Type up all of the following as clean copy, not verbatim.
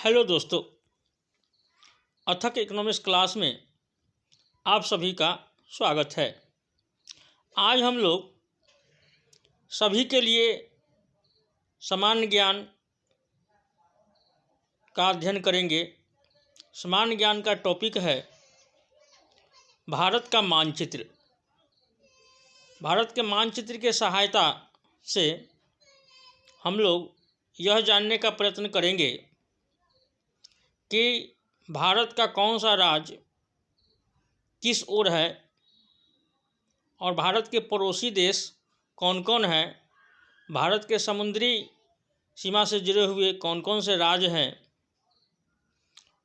Hello दोस्तों, अथक economics class में आप सभी का स्वागत है। आज हम लोग सभी के लिए सामान्य ज्ञान का अध्ययन करेंगे। सामान्य ज्ञान का टॉपिक है भारत का मानचित्र। भारत के मानचित्र के सहायता से हम लोग यह जानने का प्रयत्न करेंगे कि भारत का कौन सा राज्य किस ओर है और भारत के पड़ोसी देश कौन कौन हैं, भारत के समुद्री सीमा से जुड़े हुए कौन कौन से राज्य हैं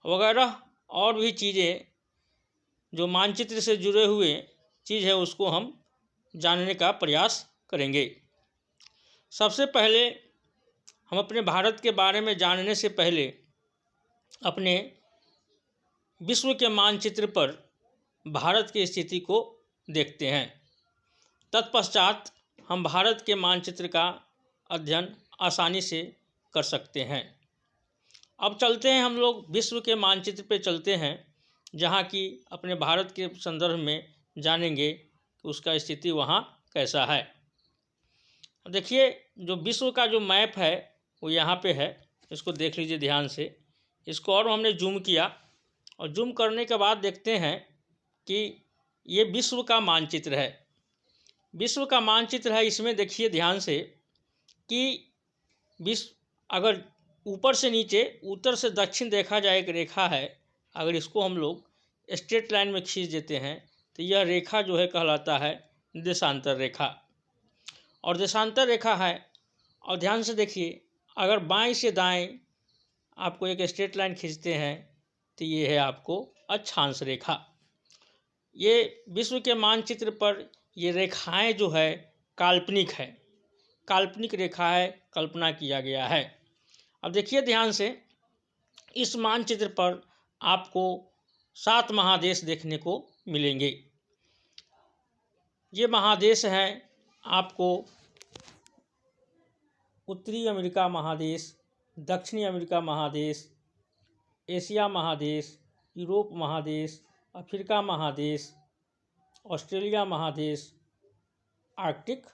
वगैरह और भी चीज़ें जो मानचित्र से जुड़े हुए चीज़ है उसको हम जानने का प्रयास करेंगे। सबसे पहले हम अपने भारत के बारे में जानने से पहले अपने विश्व के मानचित्र पर भारत की स्थिति को देखते हैं। तत्पश्चात हम भारत के मानचित्र का अध्ययन आसानी से कर सकते हैं। अब चलते हैं, हम लोग विश्व के मानचित्र पे चलते हैं, जहाँ की अपने भारत के संदर्भ में जानेंगे कि उसका स्थिति वहाँ कैसा है। देखिए, जो विश्व का जो मैप है वो यहाँ पे है, इसको देख लीजिए ध्यान से। इसको और हमने जूम किया और जूम करने के बाद देखते हैं कि ये विश्व का मानचित्र है। विश्व का मानचित्र है, इसमें देखिए ध्यान से कि विश्व अगर ऊपर से नीचे उत्तर से दक्षिण देखा जाए एक रेखा है, अगर इसको हम लोग स्ट्रेट लाइन में खींच देते हैं तो यह रेखा जो है कहलाता है देशांतर रेखा। और देशांतर रेखा है, और ध्यान से देखिए, अगर बाएं से दाएं आपको एक स्ट्रेट लाइन खींचते हैं तो ये है आपको अक्षांश रेखा। ये विश्व के मानचित्र पर ये रेखाएं जो है काल्पनिक है, काल्पनिक रेखा है, कल्पना किया गया है। अब देखिए ध्यान से, इस मानचित्र पर आपको 7 महादेश देखने को मिलेंगे। ये महादेश हैं आपको उत्तरी अमेरिका महादेश, दक्षिणी अमेरिका महादेश, एशिया महादेश, यूरोप महादेश, अफ्रीका महादेश, ऑस्ट्रेलिया महादेश, आर्कटिक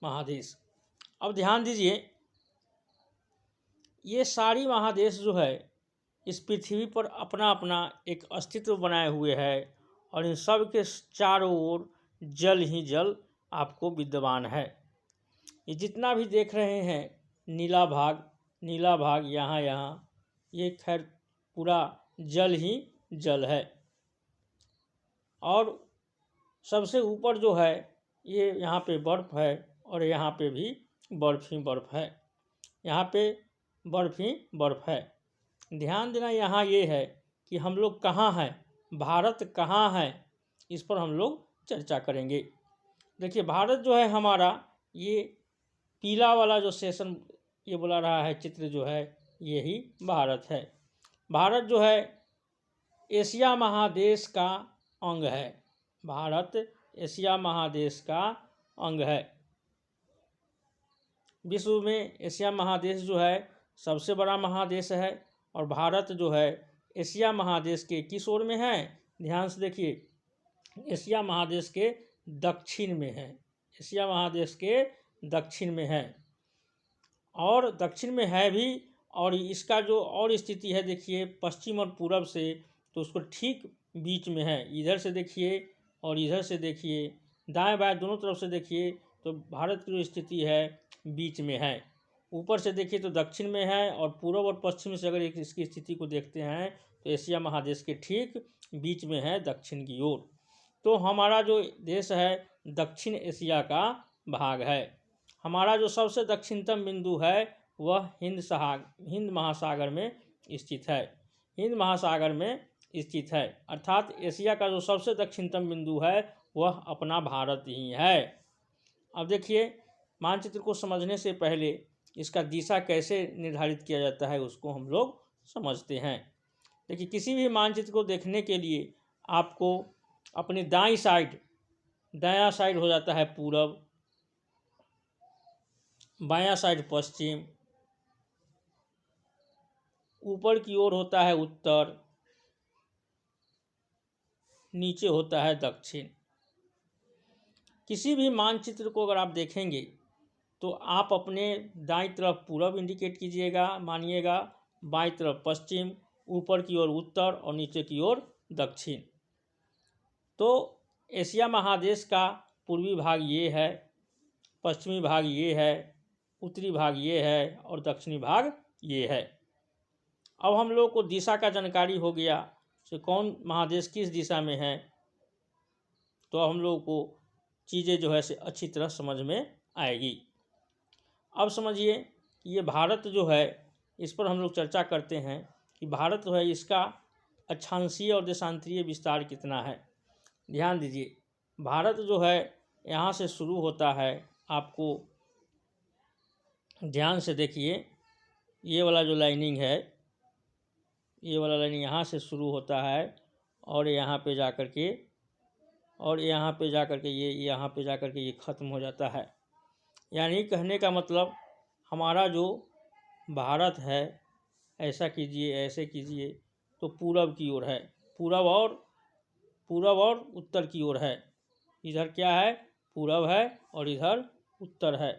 महादेश। अब ध्यान दीजिए, ये सारी महादेश जो है इस पृथ्वी पर अपना अपना एक अस्तित्व बनाए हुए है और इन सब के चारों ओर जल ही जल आपको विद्यमान है। ये जितना भी देख रहे हैं नीला भाग यहाँ ये खैर पूरा जल ही जल है। और सबसे ऊपर जो है ये यहाँ पे बर्फ़ है और यहाँ पे भी बर्फ़ ही बर्फ़ है, यहाँ पे बर्फ़ ही बर्फ़ है। ध्यान देना यहाँ ये है कि हम लोग कहाँ हैं, भारत कहाँ है, इस पर हम लोग चर्चा करेंगे। देखिए, भारत जो है हमारा, ये पीला वाला जो सेशन ये बुला रहा है चित्र जो है यही भारत है। भारत जो है एशिया महादेश का अंग है। भारत एशिया महादेश का अंग है। विश्व में एशिया महादेश जो है सबसे बड़ा महादेश है और भारत जो है एशिया महादेश के किस ओर में है, ध्यान से देखिए, एशिया महादेश के दक्षिण में है। एशिया महादेश के दक्षिण में है और दक्षिण में है भी। और इसका जो और स्थिति है देखिए पश्चिम और पूरब से, तो उसको ठीक बीच में है। इधर से देखिए और इधर से देखिए, दाएं बाएं दोनों तरफ से देखिए तो भारत की जो स्थिति है बीच में है। ऊपर से देखिए तो दक्षिण में है और पूर्व और पश्चिम से अगर इसकी स्थिति को देखते हैं तो एशिया महादेश के ठीक बीच में है, दक्षिण की ओर। तो हमारा जो देश है दक्षिण एशिया का भाग है। हमारा जो सबसे दक्षिणतम बिंदु है वह हिंद महासागर में स्थित है। हिंद महासागर में स्थित है, अर्थात एशिया का जो सबसे दक्षिणतम बिंदु है वह अपना भारत ही है। अब देखिए, मानचित्र को समझने से पहले इसका दिशा कैसे निर्धारित किया जाता है उसको हम लोग समझते हैं। देखिए, किसी भी मानचित्र को देखने के लिए आपको अपनी दाईं साइड, दायां साइड हो जाता है पूरब, बायां साइड पश्चिम, ऊपर की ओर होता है उत्तर, नीचे होता है दक्षिण। किसी भी मानचित्र को अगर आप देखेंगे तो आप अपने दाईं तरफ पूरब इंडिकेट कीजिएगा, मानिएगा, बाईं तरफ पश्चिम, ऊपर की ओर उत्तर और नीचे की ओर दक्षिण। तो एशिया महादेश का पूर्वी भाग ये है, पश्चिमी भाग ये है, उत्तरी भाग ये है और दक्षिणी भाग ये है। अब हम लोग को दिशा का जानकारी हो गया कि कौन महादेश किस दिशा में है, तो अब हम लोग को चीज़ें जो है से अच्छी तरह समझ में आएगी। अब समझिए कि ये भारत जो है, इस पर हम लोग चर्चा करते हैं कि भारत जो है इसका अक्षांशीय और देशांतरीय विस्तार कितना है। ध्यान दीजिए, भारत जो है यहाँ से शुरू होता है, आपको ध्यान से देखिए, ये वाला जो लाइनिंग है, ये वाला लाइनिंग यहाँ से शुरू होता है और यहाँ पे जा कर के ये यहाँ पे जा कर के ये ख़त्म हो जाता है। यानी कहने का मतलब हमारा जो भारत है, ऐसा कीजिए, ऐसे कीजिए, तो पूरब की ओर है, पूरब और उत्तर की ओर है। इधर क्या है, पूरब है और इधर उत्तर है,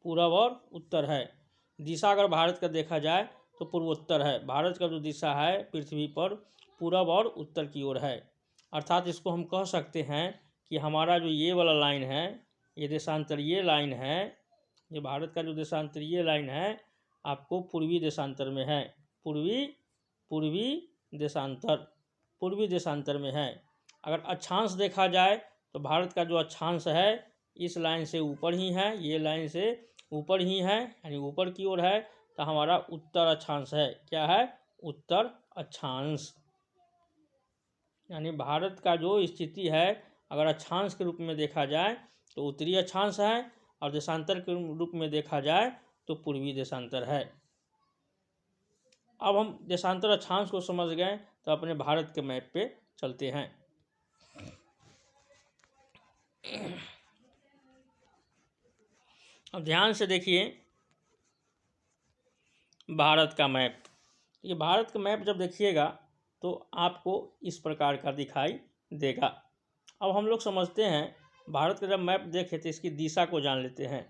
पूरब और उत्तर है। दिशा अगर भारत का देखा जाए तो पूर्वोत्तर है। भारत का जो दिशा है पृथ्वी पर पूरब और उत्तर की ओर है। अर्थात इसको हम कह सकते हैं कि हमारा जो ये वाला लाइन है, ये देशांतरीय लाइन है, ये भारत का जो देशांतरीय लाइन है आपको पूर्वी देशांतर में है, पूर्वी देशांतर में है। अगर अक्षांश देखा जाए तो भारत का जो अक्षांश है इस लाइन से ऊपर ही है, ये लाइन से ऊपर ही है, यानी ऊपर की ओर है, तो हमारा उत्तर अक्षांश है। क्या है, उत्तर अक्षांश। यानी भारत का जो स्थिति है अगर अक्षांश के रूप में देखा जाए तो उत्तरी अक्षांश है और देशांतर के रूप में देखा जाए तो पूर्वी देशांतर है। अब हम देशांतर अक्षांश को समझ गए तो अपने भारत के मैप पे चलते हैं। अब ध्यान से देखिए भारत का मैप। ये भारत का मैप जब देखिएगा तो आपको इस प्रकार का दिखाई देगा। अब हम लोग समझते हैं, भारत का जब मैप देखें तो इसकी दिशा को जान लेते हैं।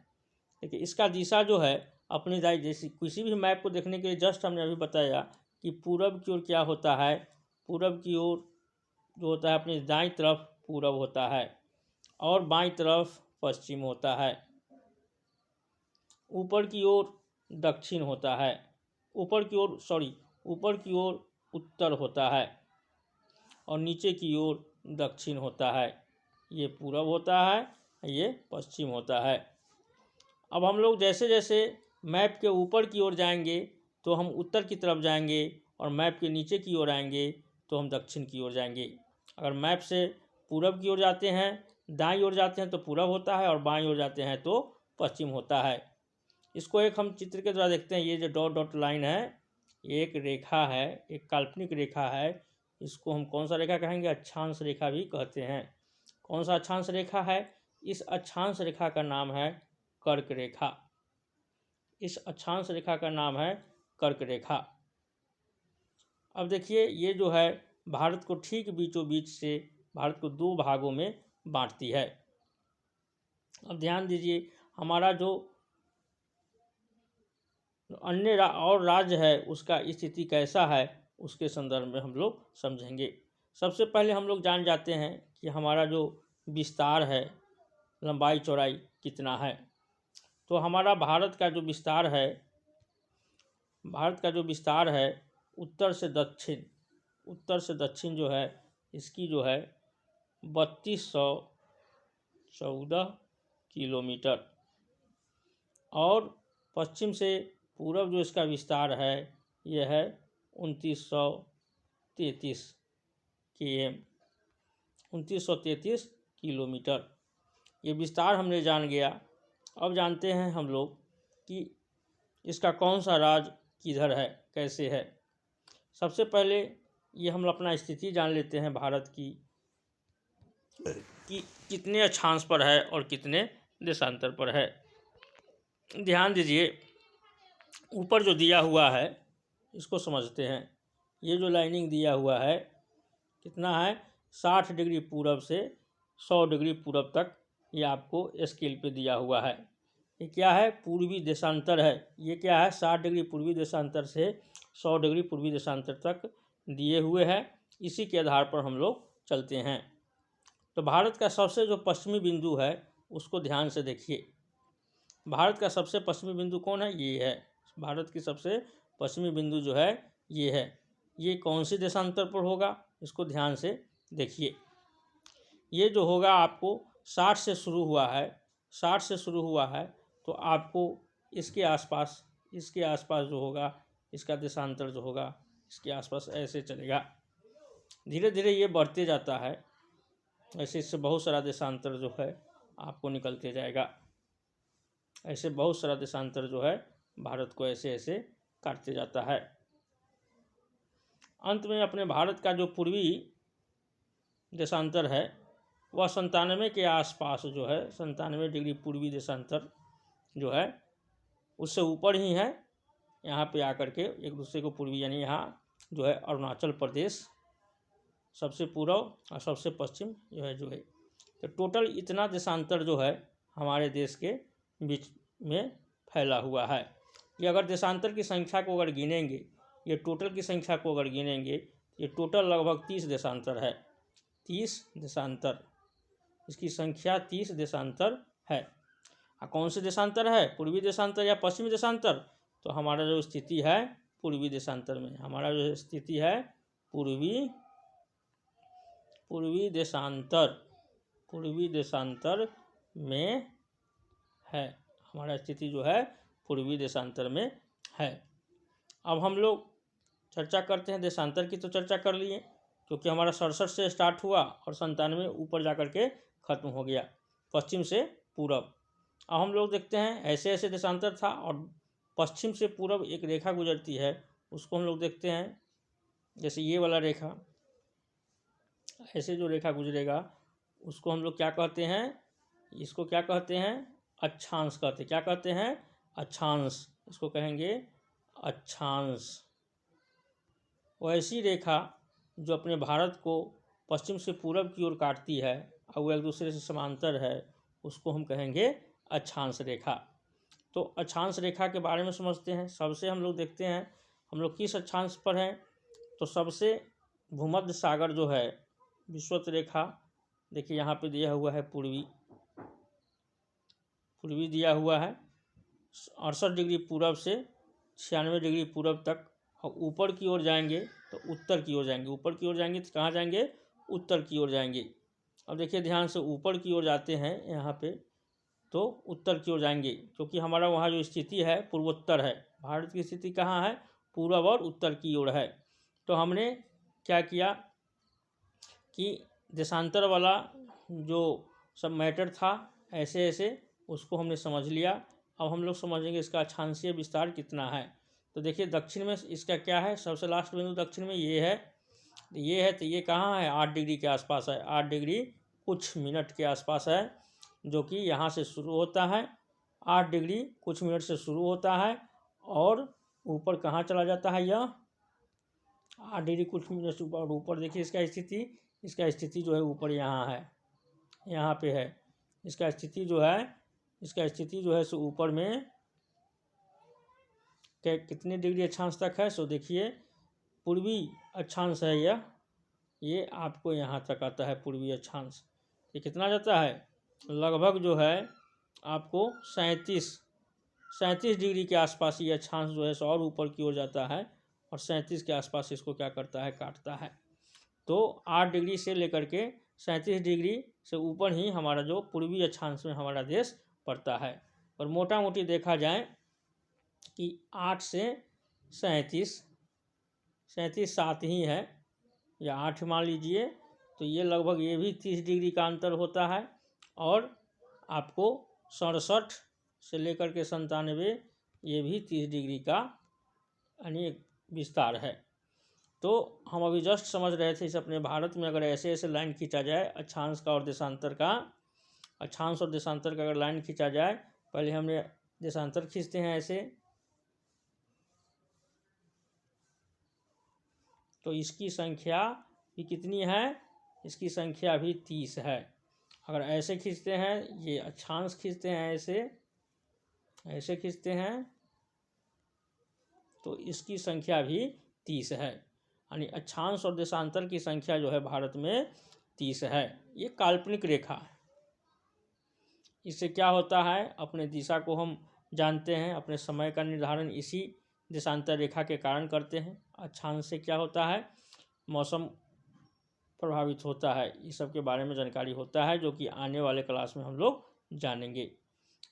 देखिए इसका दिशा जो है अपनी दाई, जैसी किसी भी मैप को देखने के लिए जस्ट हमने अभी बताया कि पूरब की ओर क्या होता है, पूरब की ओर जो होता है अपनी दाईं तरफ पूरब होता है और बाईं तरफ पश्चिम होता है, ऊपर की ओर दक्षिण होता है, ऊपर की ओर उत्तर होता है और नीचे की ओर दक्षिण होता है। ये पूरब होता है, ये पश्चिम होता है। अब हम लोग जैसे जैसे मैप के ऊपर की ओर जाएंगे तो हम उत्तर की तरफ जाएंगे और मैप के नीचे की ओर आएंगे तो हम दक्षिण की ओर जाएंगे। अगर मैप से पूरब की ओर जाते हैं, दाईं ओर जाते हैं तो पूरब होता है और बाईं ओर जाते हैं तो पश्चिम होता है। इसको एक हम चित्र के द्वारा देखते हैं। ये जो डॉट डॉट लाइन है, एक रेखा है, एक काल्पनिक रेखा है। इसको हम कौन सा रेखा कहेंगे, अक्षांश रेखा भी कहते हैं। कौन सा अक्षांश रेखा है, इस अक्षांश रेखा का नाम है कर्क रेखा। इस अक्षांश रेखा का नाम है कर्क रेखा। अब देखिए ये जो है भारत को ठीक बीचों बीच से भारत को दो भागों में बांटती है। अब ध्यान दीजिए, हमारा जो अन्य और राज्य है उसका स्थिति कैसा है उसके संदर्भ में हम लोग समझेंगे। सबसे पहले हम लोग जान जाते हैं कि हमारा जो विस्तार है, लंबाई चौड़ाई कितना है। तो हमारा भारत का जो विस्तार है उत्तर से दक्षिण जो है इसकी जो है 3214 किलोमीटर और पश्चिम से पूरब जो इसका विस्तार है यह है 2933 किलोमीटर। ये विस्तार हमने जान गया। अब जानते हैं हम लोग कि इसका कौन सा राज्य किधर है, कैसे है। सबसे पहले ये हम अपना स्थिति जान लेते हैं भारत की कि कितने अक्षांश पर है और कितने देशांतर पर है। ध्यान दीजिए, ऊपर जो दिया हुआ है इसको समझते हैं। ये जो लाइनिंग दिया हुआ है कितना है, 60 डिग्री पूरब से 100 डिग्री पूरब तक ये आपको स्केल पे दिया हुआ है। ये क्या है, पूर्वी देशांतर है। ये क्या है, 60 डिग्री पूर्वी देशांतर से 100 डिग्री पूर्वी देशांतर तक दिए हुए हैं। इसी के आधार पर हम लोग चलते हैं। तो भारत का सबसे जो पश्चिमी बिंदु है उसको ध्यान से देखिए। भारत का सबसे पश्चिमी बिंदु कौन है, ये है। भारत की सबसे पश्चिमी बिंदु जो है ये है। ये कौन सी देशांतर पर होगा, इसको ध्यान से देखिए। ये जो होगा आपको 60 से शुरू हुआ है, 60 से शुरू हुआ है तो आपको इसके आसपास जो होगा, इसका देशांतर जो होगा इसके आसपास ऐसे चलेगा। धीरे धीरे ये बढ़ते जाता है, ऐसे इससे बहुत सारा देशांतर जो है आपको निकलते जाएगा। ऐसे बहुत सारा देशांतर जो है भारत को ऐसे ऐसे काटते जाता है। अंत में अपने भारत का जो पूर्वी देशांतर है वह 97 के आसपास जो है, 97 डिग्री पूर्वी देशांतर जो है उससे ऊपर ही है। यहाँ पे आकर के एक दूसरे को पूर्वी, यानी यहाँ जो है अरुणाचल प्रदेश सबसे पूर्व और सबसे पश्चिम जो है तो टोटल इतना देशांतर जो है हमारे देश के बीच में फैला हुआ है। ये अगर देशांतर की संख्या को अगर गिनेंगे, ये टोटल की संख्या को अगर गिनेंगे, ये टोटल लगभग 30 देशांतर है। 30 देशांतर, इसकी संख्या 30 देशांतर है। कौन से देशांतर है, पूर्वी देशांतर या पश्चिमी देशांतर? तो हमारा जो स्थिति है पूर्वी देशांतर में, हमारा जो स्थिति है पूर्वी देशांतर में है। हमारा स्थिति जो है पूर्वी देशांतर में है। अब हम लोग चर्चा करते हैं देशांतर की। तो चर्चा कर लिए, क्योंकि हमारा 67 से स्टार्ट हुआ और 97 ऊपर जा कर के ख़त्म हो गया, पश्चिम से पूरब। अब हम लोग देखते हैं ऐसे ऐसे देशांतर था और पश्चिम से पूरब एक रेखा गुजरती है, उसको हम लोग देखते हैं। जैसे ये वाला रेखा, ऐसे जो रेखा गुजरेगा उसको हम लोग क्या कहते हैं, इसको क्या कहते हैं, अक्षांश कहते हैं। क्या कहते हैं, अक्षांश, इसको कहेंगे अक्षांश। वैसी रेखा जो अपने भारत को पश्चिम से पूरब की ओर काटती है और वो एक दूसरे से समांतर है, उसको हम कहेंगे अक्षांश रेखा। तो अक्षांश रेखा के बारे में समझते हैं। सबसे हम लोग देखते हैं हम लोग किस अक्षांश पर हैं। तो सबसे भूमध्य सागर जो है विषुवत रेखा, देखिए यहाँ पे दिया हुआ है पूर्वी दिया हुआ है 68 डिग्री पूरब से 96 डिग्री पूरब तक। और ऊपर की ओर जाएंगे तो उत्तर की ओर जाएंगे, ऊपर की ओर जाएंगे तो कहाँ जाएंगे, उत्तर की ओर जाएंगे। अब देखिए ध्यान से, ऊपर की ओर जाते हैं यहाँ पे तो उत्तर की ओर जाएंगे, क्योंकि हमारा वहाँ जो स्थिति है पूर्वोत्तर है। भारत की स्थिति कहाँ है, पूर्व और उत्तर की ओर है। तो हमने क्या किया कि देशांतर वाला जो सब मैटर था ऐसे ऐसे उसको हमने समझ लिया। अब हम लोग समझेंगे इसका अक्षांशीय विस्तार कितना है। तो देखिए दक्षिण में इसका क्या है, सबसे लास्ट बिंदु दक्षिण में ये है, तो ये कहाँ है, 8 डिग्री के आसपास है। 8 डिग्री कुछ मिनट के आसपास है, जो कि यहाँ से शुरू होता है। 8 डिग्री कुछ मिनट से शुरू होता है और ऊपर कहाँ चला जाता है, यह 8 डिग्री कुछ मिनट से ऊपर। ऊपर देखिए इसका स्थिति जो है ऊपर यहाँ है, यहाँ पे है। इसका स्थिति जो है सो ऊपर में कितने डिग्री अक्षांश तक है। सो देखिए पूर्वी अक्षांश है यह, ये आपको यहाँ तक आता है पूर्वी अक्षांश। ये कितना जाता है, लगभग जो है आपको 37 डिग्री के आसपास ये अक्षांश जो है सो और ऊपर की ओर जाता है और 37 के आसपास इसको क्या करता है, काटता है। तो 8 डिग्री से लेकर के 37 डिग्री से ऊपर ही हमारा जो पूर्वी अक्षांश में हमारा देश पड़ता है। और मोटा मोटी देखा जाए कि 8 से 37 7 ही है, या 8 मान लीजिए, तो ये लगभग ये भी 30 डिग्री का अंतर होता है। और आपको 67 से लेकर के 97 ये भी 30 डिग्री का यानी विस्तार है। तो हम अभी जस्ट समझ रहे थे इस अपने भारत में अगर ऐसे ऐसे लाइन खींचा जाए अक्षांश का और देशांतर का, अक्षांश और देशांतर का अगर लाइन खींचा जाए, पहले हमने देशांतर खींचते हैं ऐसे, तो इसकी संख्या भी कितनी है, इसकी संख्या भी 30 है। अगर ऐसे खींचते हैं, ये अक्षांश खींचते हैं, ऐसे खींचते हैं, तो इसकी संख्या भी 30 है। यानी अक्षांश और देशांतर की संख्या जो है भारत में 30 है। ये काल्पनिक रेखा है। इससे क्या होता है, अपने दिशा को हम जानते हैं, अपने समय का निर्धारण इसी देशांतर रेखा के कारण करते हैं। अक्षांश से क्या होता है, मौसम प्रभावित होता है, इस सब के बारे में जानकारी होता है, जो कि आने वाले क्लास में हम लोग जानेंगे।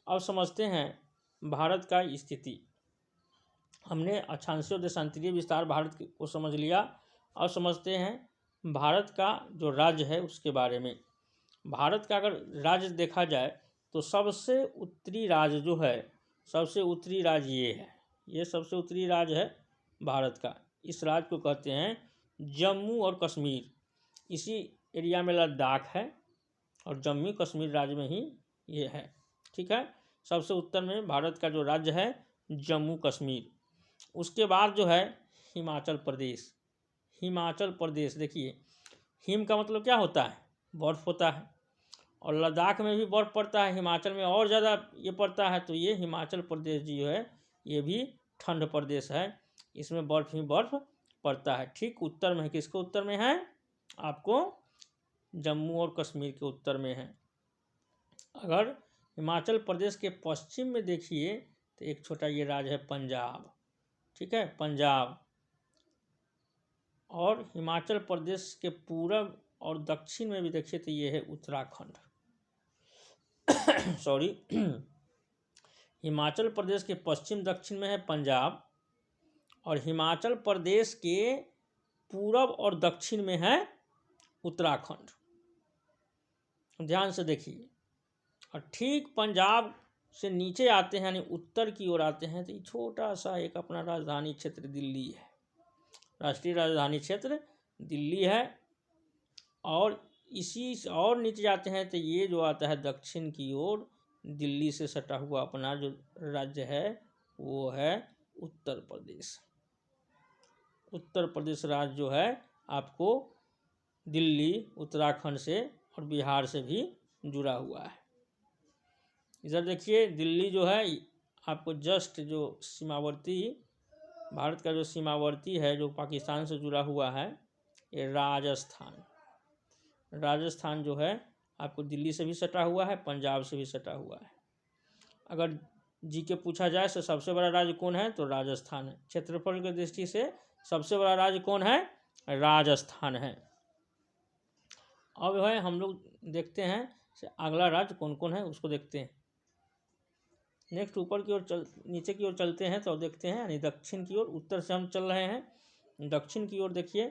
अब समझते हैं भारत का स्थिति। हमने अक्षांशीय और देशांतरीय विस्तार भारत को समझ लिया। अब समझते हैं भारत का जो राज्य है उसके बारे में। भारत का अगर राज्य देखा जाए तो सबसे उत्तरी राज्य जो है, सबसे उत्तरी राज्य ये है, ये सबसे उत्तरी राज्य है भारत का। इस राज्य को कहते हैं जम्मू और कश्मीर। इसी एरिया में लद्दाख है और जम्मू कश्मीर राज्य में ही ये है। ठीक है, सबसे उत्तर में भारत का जो राज्य है जम्मू कश्मीर। उसके बाद जो है हिमाचल प्रदेश। हिमाचल प्रदेश देखिए, हिम का मतलब क्या होता है, बर्फ़ होता है, और लद्दाख में भी बर्फ़ पड़ता है, हिमाचल में और ज़्यादा ये पड़ता है। तो ये हिमाचल प्रदेश जो है ये भी ठंड प्रदेश है, इसमें बर्फ़ ही बर्फ़ पड़ता है। ठीक उत्तर में है, किसके उत्तर में है, आपको जम्मू और कश्मीर के उत्तर में है। अगर हिमाचल प्रदेश के पश्चिम में देखिए तो एक छोटा ये राज्य है पंजाब। ठीक है, पंजाब। और हिमाचल प्रदेश के पूरब और दक्षिण में भी देखिए तो ये है उत्तराखंड। सॉरी, हिमाचल प्रदेश के पश्चिम दक्षिण में है पंजाब, और हिमाचल प्रदेश के पूरब और दक्षिण में है उत्तराखंड। ध्यान से देखिए। और ठीक पंजाब से नीचे आते हैं, यानी उत्तर की ओर आते हैं, तो ये छोटा सा एक अपना राजधानी क्षेत्र दिल्ली है, राष्ट्रीय राजधानी क्षेत्र दिल्ली है। और इसी और नीचे जाते हैं तो ये जो आता है दक्षिण की ओर, दिल्ली से सटा हुआ अपना जो राज्य है वो है उत्तर प्रदेश। उत्तर प्रदेश राज्य जो है आपको दिल्ली, उत्तराखंड से और बिहार से भी जुड़ा हुआ है। इधर देखिए दिल्ली जो है आपको जस्ट जो सीमावर्ती, भारत का जो सीमावर्ती है जो पाकिस्तान से जुड़ा हुआ है, ये राजस्थान। राजस्थान जो है आपको दिल्ली से भी सटा हुआ है, पंजाब से भी सटा हुआ है। अगर जी के पूछा जाए तो सबसे बड़ा राज्य कौन है, तो राजस्थान है। क्षेत्रफल की दृष्टि से सबसे बड़ा राज्य कौन है, राजस्थान है। अब है हम लोग देखते हैं अगला राज्य कौन कौन है उसको देखते हैं। नेक्स्ट ऊपर की ओर नीचे की ओर चलते हैं तो देखते हैं, यानी दक्षिण की ओर, उत्तर से हम चल रहे हैं दक्षिण की ओर। देखिए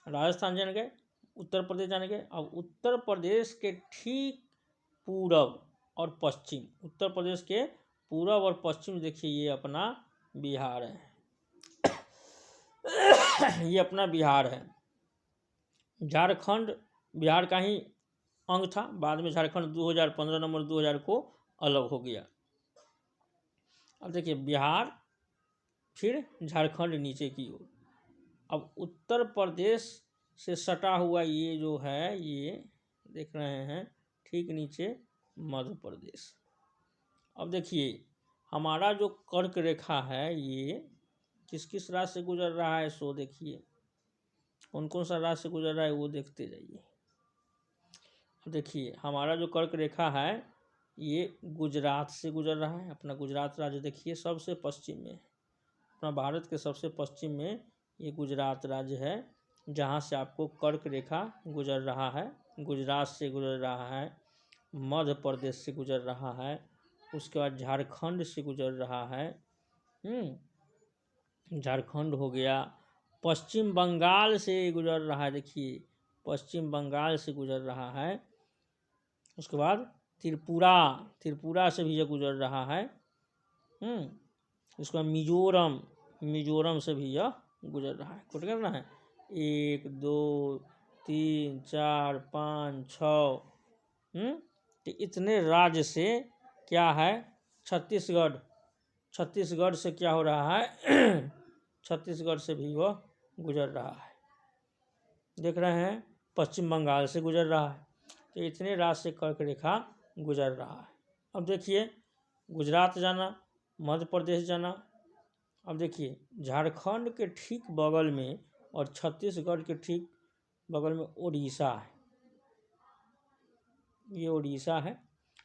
राजस्थान जान गए, उत्तर प्रदेश जान गए। अब उत्तर प्रदेश के ठीक पूरब और पश्चिम, उत्तर प्रदेश के पूरब और पश्चिम देखिए ये अपना बिहार है। ये अपना बिहार है। झारखंड बिहार का ही अंग था, बाद में झारखंड 2015 नंबर 2000 को अलग हो गया। अब देखिए बिहार, फिर झारखंड नीचे की ओर। अब उत्तर प्रदेश से सटा हुआ ये जो है, ये देख रहे हैं ठीक नीचे मध्य प्रदेश। अब देखिए हमारा जो कर्क रेखा है ये किस किस राज्य से गुजर रहा है, सो देखिए कौन कौन सा राज्य से गुजर रहा है वो देखते जाइए। अब देखिए हमारा जो कर्क रेखा है ये गुजरात से गुजर रहा है। अपना गुजरात राज्य देखिए सबसे पश्चिम में, अपना भारत के सबसे पश्चिम में ये गुजरात राज्य है, जहाँ से आपको कर्क रेखा गुजर रहा है। गुजरात से गुजर रहा है, मध्य प्रदेश से गुजर रहा है, उसके बाद झारखंड से गुजर रहा है, झारखंड हो गया, पश्चिम बंगाल से गुजर रहा है, देखिए पश्चिम बंगाल से गुजर रहा है। उसके बाद त्रिपुरा से भी यह गुजर रहा है। उसके बाद मिजोरम से भी यह गुजर रहा है। कुछ करना है 1 2 3 4 5 6, तो इतने राज्य से क्या है, छत्तीसगढ़ से क्या हो रहा है, छत्तीसगढ़ से भी वह गुजर रहा है। देख रहे हैं पश्चिम बंगाल से गुजर रहा है। तो इतने राज्य से कर्क रेखा गुजर रहा है। अब देखिए गुजरात जाना, मध्य प्रदेश जाना। अब देखिए झारखंड के ठीक बगल में और छत्तीसगढ़ के ठीक बगल में उड़ीसा है, ये उड़ीसा है।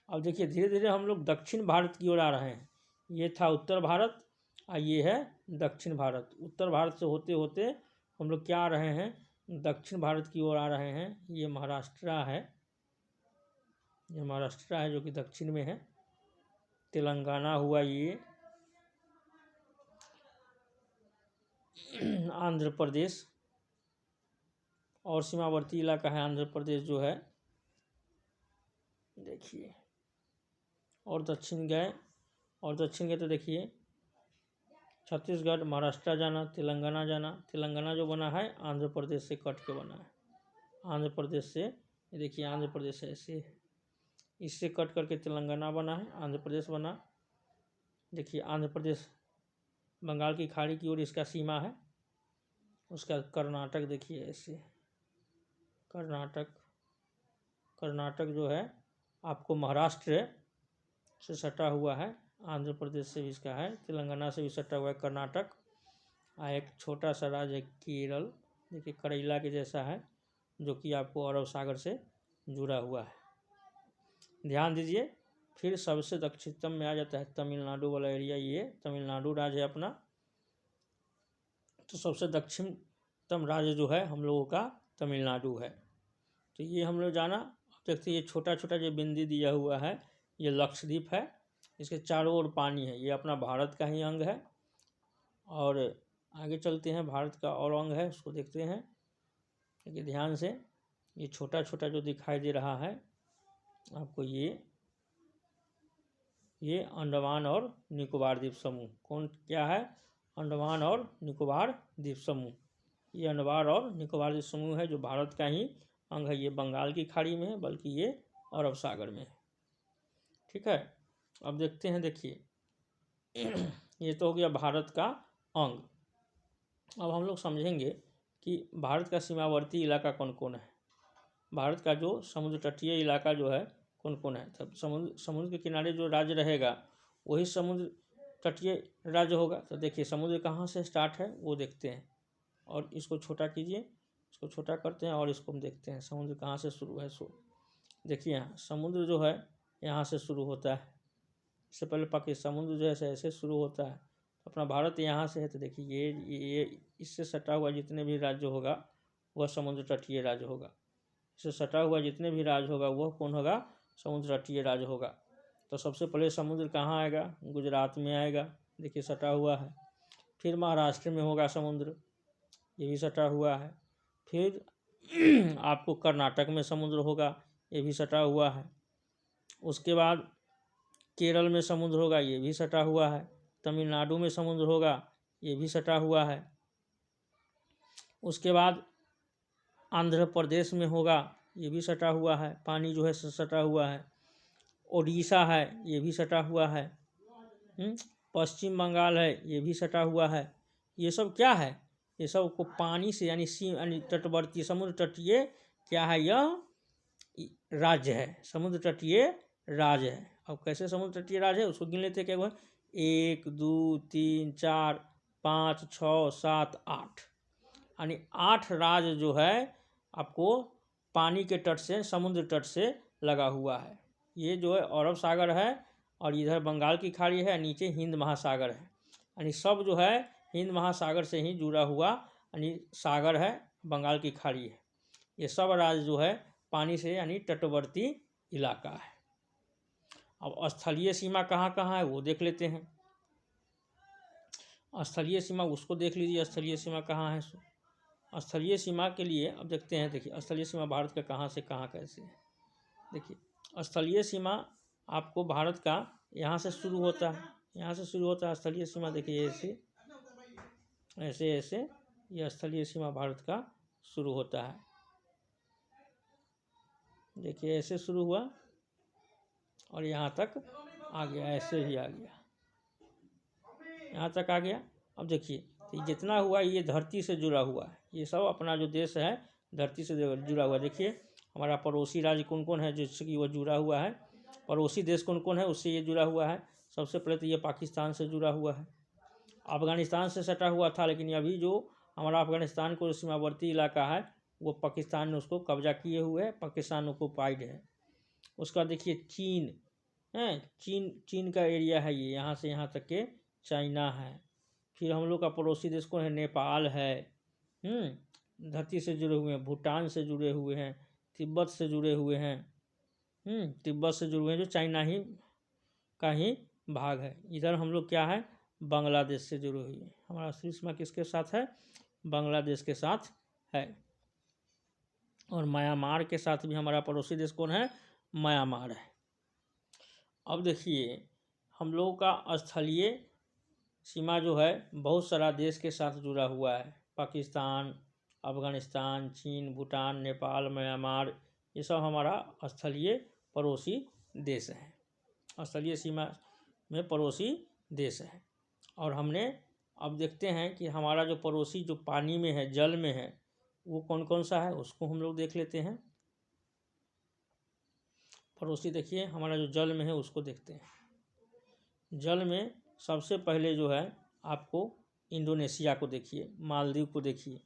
अब देखिए धीरे धीरे हम लोग दक्षिण भारत की ओर आ रहे हैं। ये था उत्तर भारत और ये है दक्षिण भारत। उत्तर भारत से होते होते हम लोग क्या आ रहे हैं, दक्षिण भारत की ओर आ रहे हैं। ये महाराष्ट्र है, ये महाराष्ट्र है जो कि दक्षिण में है। तेलंगाना हुआ ये, आंध्र प्रदेश और सीमावर्ती इलाका है आंध्र प्रदेश जो है। देखिए और दक्षिण गए, और दक्षिण गए तो देखिए छत्तीसगढ़, महाराष्ट्र जाना, तेलंगाना जाना। तेलंगाना जो बना है आंध्र प्रदेश से कट के बना है। आंध्र प्रदेश से, ये देखिए आंध्र प्रदेश ऐसे है, इससे कट करके तेलंगाना बना है, आंध्र प्रदेश बना। देखिए आंध्र प्रदेश बंगाल की खाड़ी की ओर इसका सीमा है। उसका कर्नाटक देखिए ऐसे, कर्नाटक जो है आपको महाराष्ट्र से सटा हुआ है। आंध्र प्रदेश से भी इसका है, तेलंगाना से भी सटा हुआ है कर्नाटक। एक छोटा सा राज्य है केरल, देखिए करेला के जैसा है, जो कि आपको अरब सागर से जुड़ा हुआ है। ध्यान दीजिए फिर सबसे दक्षिणतम में आ जाता है तमिलनाडु वाला एरिया। ये तमिलनाडु राज्य है अपना। तो सबसे दक्षिणतम राज्य जो है हम लोगों का तमिलनाडु है। तो ये हम लोग जाना। देखते ये छोटा छोटा जो बिंदी दिया हुआ है ये लक्षद्वीप है। इसके चारों ओर पानी है, ये अपना भारत का ही अंग है। और आगे चलते हैं, भारत का और अंग है उसको देखते हैं। देखिए ध्यान से ये छोटा छोटा जो दिखाई दे रहा है आपको, ये अंडमान और निकोबार द्वीप समूह। कौन क्या है, अंडमान और निकोबार द्वीप समूह। ये अंडमान और निकोबार द्वीप समूह है जो भारत का ही अंग है। ये बंगाल की खाड़ी में है, बल्कि ये अरब सागर में है। ठीक है, अब देखते हैं। देखिए ये तो हो गया भारत का अंग। अब हम लोग समझेंगे कि भारत का सीमावर्ती इलाका कौन कौन है। भारत का जो समुद्र तटीय इलाका जो है कौन कौन है। तब समुद्र के किनारे जो राज्य रहेगा वही समुद्र तटीय राज्य होगा। तो देखिए समुद्र कहाँ से स्टार्ट है वो देखते हैं, और इसको छोटा कीजिए, इसको छोटा करते हैं और इसको हम देखते हैं समुद्र कहाँ से शुरू है। सो देखिए यहाँ समुद्र जो है यहाँ से शुरू होता है। इससे पहले पाकिस्तान समुद्र जो है ऐसे शुरू होता है। अपना भारत यहाँ से है। तो देखिए ये इससे सटा हुआ जितने भी राज्य होगा वह समुद्र तटीय राज्य होगा। इससे सटा हुआ जितने भी राज्य होगा वह कौन होगा, समुद्र तटीय राज्य होगा। तो सबसे पहले समुद्र कहाँ आएगा, गुजरात में आएगा, देखिए सटा हुआ है। फिर महाराष्ट्र में होगा समुद्र, ये भी सटा हुआ है। फिर आपको कर्नाटक में समुद्र होगा, ये भी सटा हुआ है। उसके बाद केरल में समुद्र होगा, ये भी सटा हुआ है। तमिलनाडु में समुद्र होगा, ये भी सटा हुआ है। उसके बाद आंध्र प्रदेश में होगा, ये भी सटा हुआ है, पानी जो है सटा हुआ है। उड़ीसा है, ये भी सटा हुआ है। पश्चिम बंगाल है, ये भी सटा हुआ है। ये सब क्या है, ये सब को पानी से यानी तटवर्ती समुद्र तटीय क्या है, यह राज्य है, समुद्र तटीय राज्य है। अब कैसे समुद्र तटीय राज्य है उसको गिन लेते हैं। क्या 1 2 3 4 5 6 7 8, यानी 8 राज्य जो है आपको पानी के तट से, समुद्र तट से लगा हुआ है। ये जो है अरब सागर है और इधर बंगाल की खाड़ी है, नीचे हिंद महासागर है। यानी सब जो है हिंद महासागर से ही जुड़ा हुआ यानी सागर है, बंगाल की खाड़ी है। ये सब राज्य जो है पानी से यानी तटवर्ती इलाका है। अब स्थलीय सीमा कहाँ कहाँ है वो देख लेते हैं। स्थलीय सीमा उसको देख लीजिए, स्थलीय सीमा कहाँ है। स्थलीय सीमा के लिए अब देखते हैं। देखिए स्थलीय सीमा भारत का कहाँ से कहाँ कैसे है। देखिए स्थलीय सीमा आपको भारत का यहाँ से शुरू होता है, यहाँ से शुरू होता है स्थलीय सीमा। देखिए ऐसे ऐसे ऐसे यह स्थलीय सीमा भारत का शुरू होता है। देखिए ऐसे शुरू हुआ और यहाँ तक आ गया, ऐसे ही आ गया, यहाँ तक आ गया। अब देखिए तो जितना हुआ ये धरती से जुड़ा हुआ है। ये सब अपना जो देश है धरती से जुड़ा हुआ। देखिए हमारा पड़ोसी राज्य कौन कौन है जिससे कि वो जुड़ा हुआ है, पड़ोसी देश कौन कौन है उससे ये जुड़ा हुआ है। सबसे पहले तो ये पाकिस्तान से जुड़ा हुआ है, अफगानिस्तान से सटा हुआ था, लेकिन अभी जो हमारा अफगानिस्तान को सीमावर्ती इलाका है वो पाकिस्तान ने उसको कब्जा किए हुए है, पाकिस्तान ऑक्युपाइड है। उसका देखिए चीन है, चीन का एरिया है ये, यहाँ से यहाँ तक के चाइना है। फिर हम लोग का पड़ोसी देश कौन है, नेपाल है, धरती से जुड़े हुए हैं, भूटान से जुड़े हुए हैं, तिब्बत से जुड़े हुए हैं, तिब्बत से जुड़े हुए हैं जो चाइना ही का ही भाग है। इधर हम लोग क्या है, बांग्लादेश से जुड़े हुए हैं। हमारा सीमा किसके साथ है, बांग्लादेश के साथ है। और म्यांमार के साथ भी हमारा पड़ोसी देश कौन है, म्यांमार है। अब देखिए हम लोगों का स्थलीय सीमा जो है बहुत सारा देश के साथ जुड़ा हुआ है, पाकिस्तान, अफगानिस्तान, चीन, भूटान, नेपाल, म्यांमार, ये सब हमारा स्थलीय पड़ोसी देश हैं, स्थलीय सीमा में पड़ोसी देश है। और हमने अब देखते हैं कि हमारा जो पड़ोसी जो पानी में है, जल में है, वो कौन कौन सा है उसको हम लोग देख लेते हैं। पड़ोसी देखिए हमारा जो जल में है उसको देखते हैं। जल में सबसे पहले जो है आपको इंडोनेशिया को देखिए, मालदीव को देखिए,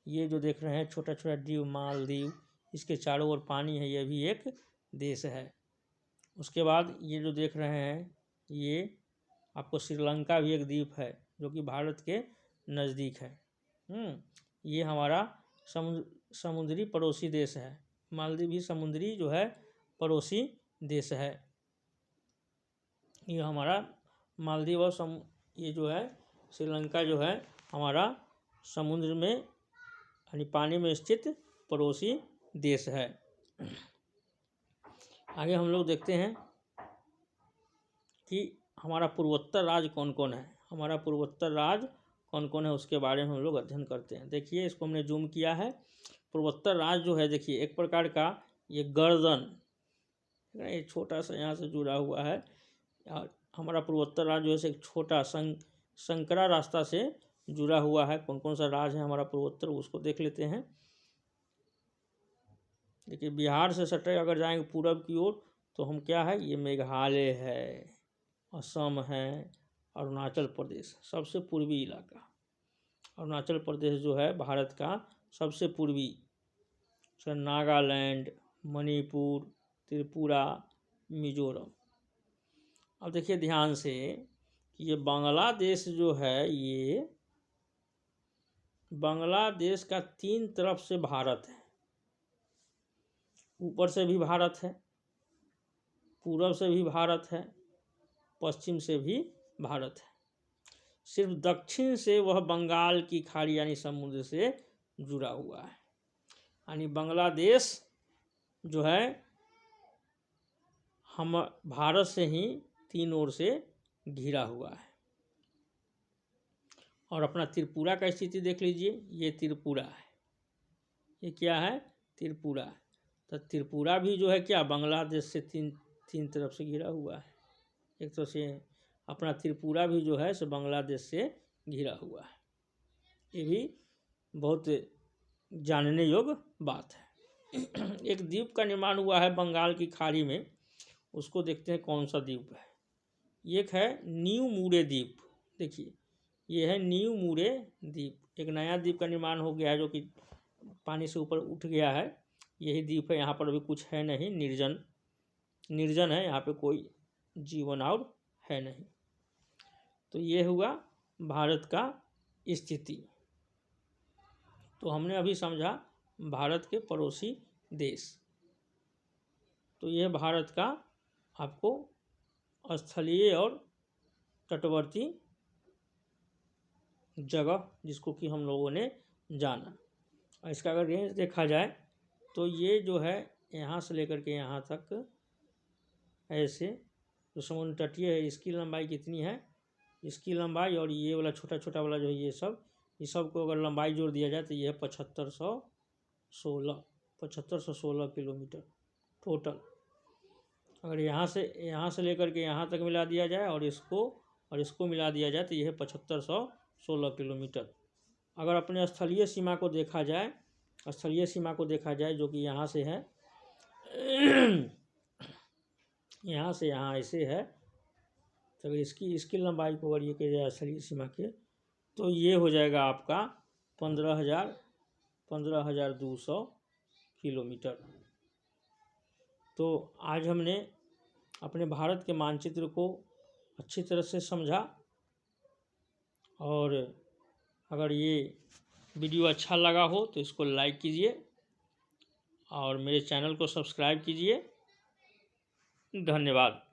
ये जो देख रहे हैं छोटा छोटा द्वीप मालदीव, इसके चारों ओर पानी है, ये भी एक देश है। उसके बाद ये जो देख रहे हैं ये आपको श्रीलंका भी एक द्वीप है जो कि भारत के नज़दीक है। ये हमारा समुद्री पड़ोसी देश है। मालदीव भी समुद्री जो है पड़ोसी देश है। ये हमारा मालदीव और ये जो है श्रीलंका जो है हमारा समुद्र में यानी पानी में स्थित पड़ोसी देश है। आगे हम लोग देखते हैं कि हमारा पूर्वोत्तर राज्य कौन कौन है। हमारा पूर्वोत्तर राज्य कौन कौन है उसके बारे में हम लोग अध्ययन करते हैं। देखिए इसको हमने जूम किया है। पूर्वोत्तर राज्य जो है देखिए एक प्रकार का ये गर्दन, ये छोटा सा यहाँ से जुड़ा हुआ है। और हमारा पूर्वोत्तर राज्य जो है एक छोटा संकरा रास्ता से जुड़ा हुआ है। कौन कौन सा राज्य है हमारा पूर्वोत्तर उसको देख लेते हैं। देखिए बिहार से सटे अगर जाएंगे पूरब की ओर तो हम क्या है, ये मेघालय है, असम है, अरुणाचल प्रदेश सबसे पूर्वी इलाका। अरुणाचल प्रदेश जो है भारत का सबसे पूर्वी, नागालैंड, मणिपुर, त्रिपुरा, मिजोरम। अब देखिए ध्यान से कि ये बांग्लादेश जो है, ये बांग्लादेश का 3 तरफ से भारत है। ऊपर से भी भारत है, पूरब से भी भारत है, पश्चिम से भी भारत है। सिर्फ दक्षिण से वह बंगाल की खाड़ी यानी समुद्र से जुड़ा हुआ है। यानी बांग्लादेश जो है हम भारत से ही 3 ओर से घिरा हुआ है। और अपना त्रिपुरा का स्थिति देख लीजिए, ये त्रिपुरा है, ये क्या है, त्रिपुरा। तो त्रिपुरा भी जो है क्या बांग्लादेश से तीन तरफ से घिरा हुआ है। एक तरफ से अपना त्रिपुरा भी जो है सो बांग्लादेश से घिरा हुआ है। ये भी बहुत जानने योग्य बात है। एक द्वीप का निर्माण हुआ है बंगाल की खाड़ी में, उसको देखते हैं कौन सा द्वीप है। एक है न्यू मूरे द्वीप। देखिए ये है न्यू मूरे द्वीप। एक नया द्वीप का निर्माण हो गया है जो कि पानी से ऊपर उठ गया है। यही द्वीप है, यहाँ पर अभी कुछ है नहीं, निर्जन है, यहाँ पे कोई जीवन और है नहीं। तो ये हुआ भारत का स्थिति। तो हमने अभी समझा भारत के पड़ोसी देश। तो यह भारत का आपको स्थलीय और तटवर्ती जगह जिसको कि हम लोगों ने जाना। और इसका अगर रेंज देखा जाए तो ये जो है यहाँ से लेकर के यहाँ तक ऐसे जो समुद्र तटीय है इसकी लंबाई कितनी है, इसकी लंबाई और ये वाला छोटा छोटा वाला जो है ये सब को अगर लंबाई जोड़ दिया जाए तो ये है 7516 किलोमीटर टोटल। अगर यहाँ से लेकर के यहाँ तक मिला दिया जाए और इसको मिला दिया जाए तो ये है 7516 किलोमीटर। अगर अपने स्थलीय सीमा को देखा जाए स्थलीय सीमा को देखा जाए जो कि यहाँ से है, यहाँ से यहाँ ऐसे है, तो इसकी लंबाई को अगर ये किया जाए स्थलीय सीमा के, तो ये हो जाएगा आपका 15,200 किलोमीटर। तो आज हमने अपने भारत के मानचित्र को अच्छी तरह से समझा, और अगर ये वीडियो अच्छा लगा हो तो इसको लाइक कीजिए और मेरे चैनल को सब्सक्राइब कीजिए। धन्यवाद।